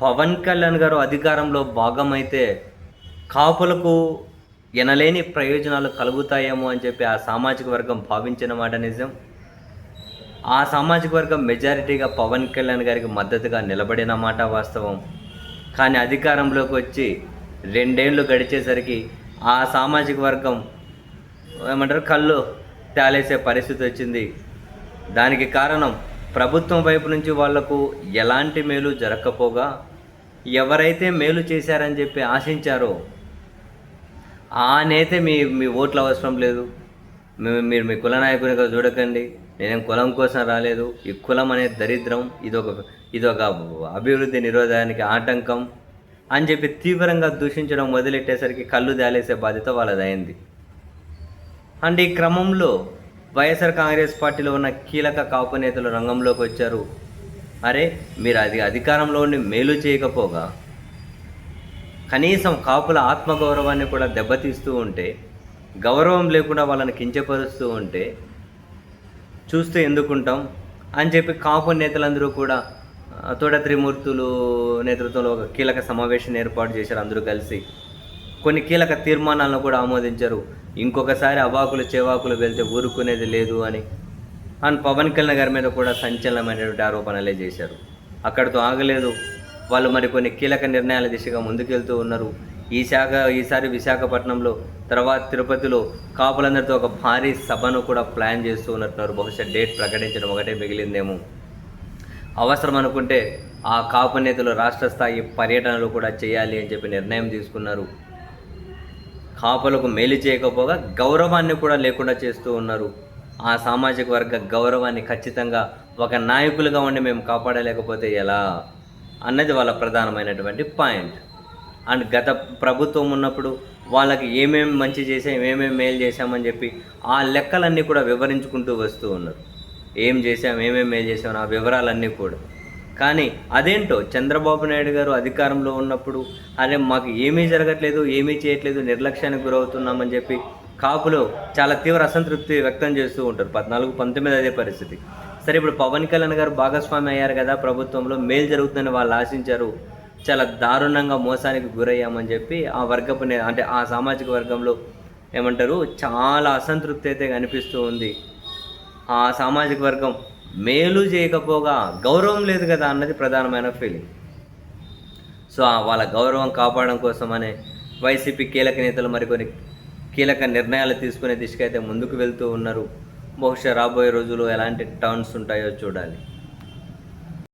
పవన్ కళ్యాణ్ గారు అధికారంలో భాగమైతే కాపులకు ఎనలేని ప్రయోజనాలు కలుగుతాయేమో అని చెప్పి ఆ సామాజిక వర్గం భావించిన మాట నిజం. ఆ సామాజిక వర్గం మెజారిటీగా పవన్ కళ్యాణ్ గారికి మద్దతుగా నిలబడిన మాట వాస్తవం. కానీ అధికారంలోకి వచ్చి 2 ఏళ్ళు గడిచేసరికి ఆ సామాజిక వర్గం ఏమంటారు కళ్ళు తేలేసే పరిస్థితి వచ్చింది. దానికి కారణం ప్రభుత్వం వైపు నుంచి వాళ్లకు ఎలాంటి మేలు జరగకపోగా ఎవరైతే మేలు చేశారని చెప్పి ఆశించారో ఆ నేత మీ మీ ఓట్లు అవసరం లేదు, మీరు మీ కుల నాయకునిగా చూడకండి, నేనేం కులం కోసం రాలేదు, ఈ కులం అనే దరిద్రం, ఇదొక అభివృద్ధి నిరోధానికి ఆటంకం అని చెప్పి తీవ్రంగా దూషించడం మొదలెట్టేసరికి కళ్ళు దాలేసే బాధ్యత వాళ్ళదైంది. అండ్ ఈ క్రమంలో వైఎస్ఆర్ కాంగ్రెస్ పార్టీలో ఉన్న కీలక కాపు నేతలు రంగంలోకి వచ్చారు. అరే మీరు అధికారంలో ఉండి మేలు చేయకపోగా కనీసం కాపుల ఆత్మగౌరవాన్ని కూడా దెబ్బతీస్తూ ఉంటే, గౌరవం లేకుండా వాళ్ళని కించపరుస్తూ ఉంటే చూస్తూ ఎందుకుంటాం అని చెప్పి కాపు నేతలందరూ కూడా తోట త్రిమూర్తులు నేతృత్వంలో ఒక కీలక సమావేశం ఏర్పాటు చేశారు. అందరూ కలిసి కొన్ని కీలక తీర్మానాలను కూడా ఆమోదించారు. ఇంకొకసారి అవాకులు చేవాకులు వెళ్తే ఊరుకునేది లేదు అని అండ్ పవన్ కళ్యాణ్ గారి మీద కూడా సంచలనమైనటువంటి ఆరోపణలే చేశారు. అక్కడితో ఆగలేదు, వాళ్ళు మరికొన్ని కీలక నిర్ణయాల దిశగా ముందుకెళ్తూ ఉన్నారు. ఈసారి విశాఖపట్నంలో, తర్వాత తిరుపతిలో కాపులందరితో ఒక భారీ సభను కూడా ప్లాన్ చేస్తూ ఉన్నట్టున్నారు. బహుశా డేట్ ప్రకటించడం ఒకటే మిగిలిందేమో. అవసరం అనుకుంటే ఆ కాపు నేతలు రాష్ట్ర స్థాయి పర్యటనలు కూడా చేయాలి అని చెప్పి నిర్ణయం తీసుకున్నారు. కాపులకు మేలు చేయకపోగా గౌరవాన్ని కూడా లేకుండా చేస్తూ ఉన్నారు. ఆ సామాజిక వర్గ గౌరవాన్ని ఖచ్చితంగా ఒక నాయకులుగా ఉండి మేము కాపాడలేకపోతే ఎలా అన్నది వాళ్ళ ప్రధానమైనటువంటి పాయింట్. అండ్ గత ప్రభుత్వం ఉన్నప్పుడు వాళ్ళకి ఏమేమి మంచి చేసాం, ఏమేమి మేలు చేశామని చెప్పి ఆ లెక్కలన్నీ కూడా వివరించుకుంటూ వస్తూ ఉన్నారు. ఏం చేసాం, ఏమేమి మేలు చేసామని ఆ వివరాలన్నీ కూడా. కానీ అదేంటో చంద్రబాబు నాయుడు గారు అధికారంలో ఉన్నప్పుడు అరే మాకు ఏమీ జరగట్లేదు, ఏమీ చేయట్లేదు, నిర్లక్ష్యానికి గురవుతున్నామని చెప్పి కాపులు చాలా తీవ్ర అసంతృప్తి వ్యక్తం చేస్తూ ఉంటారు. 14, 19 అదే పరిస్థితి. సరే ఇప్పుడు పవన్ కళ్యాణ్ గారు భాగస్వామి అయ్యారు కదా ప్రభుత్వంలో, మేలు జరుగుతుందని వాళ్ళు ఆశించారు. చాలా దారుణంగా మోసానికి గురయ్యామని చెప్పి ఆ వర్గపు అంటే ఆ సామాజిక వర్గంలో ఏమంటారు చాలా అసంతృప్తి అయితే కనిపిస్తూ ఉంది. ఆ సామాజిక వర్గం మేలు చేయకపోగా గౌరవం లేదు కదా అన్నది ప్రధానమైన ఫీలింగ్. సో వాళ్ళ గౌరవం కాపాడడం కోసమనే వైసీపీ కీలక నేతలు మరికొన్ని కీలక నిర్ణయాలు తీసుకునే దిశగా అయితే ముందుకు వెళ్తూ ఉన్నారు. బహుశా రాబోయే రోజుల్లో ఎలాంటి టర్న్స్ ఉంటాయో చూడాలి.